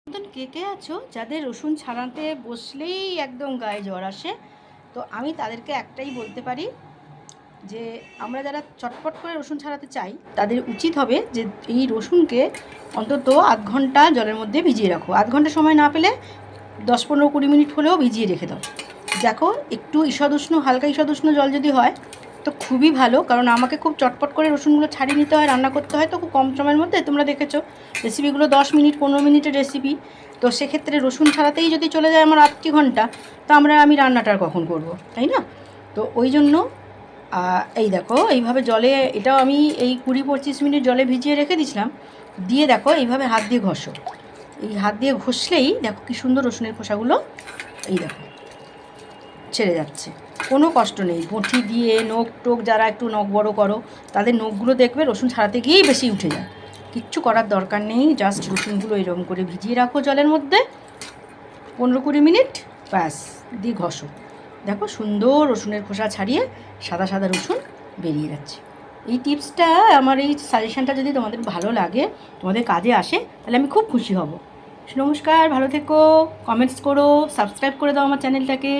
মতন কে কে আছো যাদের রসুন ছাড়াতে বসলেই একদম গায়ে জ্বর আসে? তো আমি তাদেরকে একটাই বলতে পারি যে আমরা যারা চটপট করে রসুন ছাড়াতে চাই তাদের উচিত হবে যে এই রসুনকে অন্তত আধ ঘন্টা জলের মধ্যে ভিজিয়ে রাখো। আধ ঘন্টা সময় না পেলে 10-15-20 মিনিট হলেও ভিজিয়ে রেখে দাও। দেখো একটু ঈষদুষ্ণ, হালকা ঈষদুষ্ণ জল যদি হয় তো খুবই ভালো, কারণ আমাকে খুব চটপট করে রসুনগুলো ছাড়িয়ে নিতে হয়, রান্না করতে হয় তো খুব কম সময়ের মধ্যে। তোমরা দেখেছো রেসিপিগুলো 10-15 মিনিটের রেসিপি, তো সেক্ষেত্রে রসুন ছাড়াতেই যদি চলে যায় আমার 8 ঘন্টা, তো আমি রান্নাটা কখন করব, তাই না? তো ওই জন্য এই দেখো এইভাবে জলে, এটাও আমি এই 20-25 মিনিট জলে ভিজিয়ে রেখে দিয়েছিলাম। দিয়ে দেখো এইভাবে হাত দিয়ে ঘষো, এই হাত দিয়ে ঘষলেই দেখো কী সুন্দর রসুনের খোসাগুলো এই দেখো ছেড়ে যাচ্ছে, কোনো কষ্ট নেই। বঁটি দিয়ে নখ টোক, যারা একটু নখ বড়ো করো তাদের নখগুলো দেখবে রসুন ছাড়াতে গিয়েই বেশি উঠে যায়। কিচ্ছু করার দরকার নেই, জাস্ট রসুনগুলো এরকম করে ভিজিয়ে রাখো জলের মধ্যে 15-20 মিনিট, ব্যাস, দিয়ে ঘষো। দেখো সুন্দর রসুনের খোসা ছাড়িয়ে সাদা সাদা রসুন বেরিয়ে যাচ্ছে। এই টিপসটা, আমার এই সাজেশানটা যদি তোমাদের ভালো লাগে, তোমাদের কাজে আসে, তাহলে আমি খুব খুশি হব। নমস্কার, ভালো থেকো, কমেন্টস করো, সাবস্ক্রাইব করে দাও আমার চ্যানেলটাকে।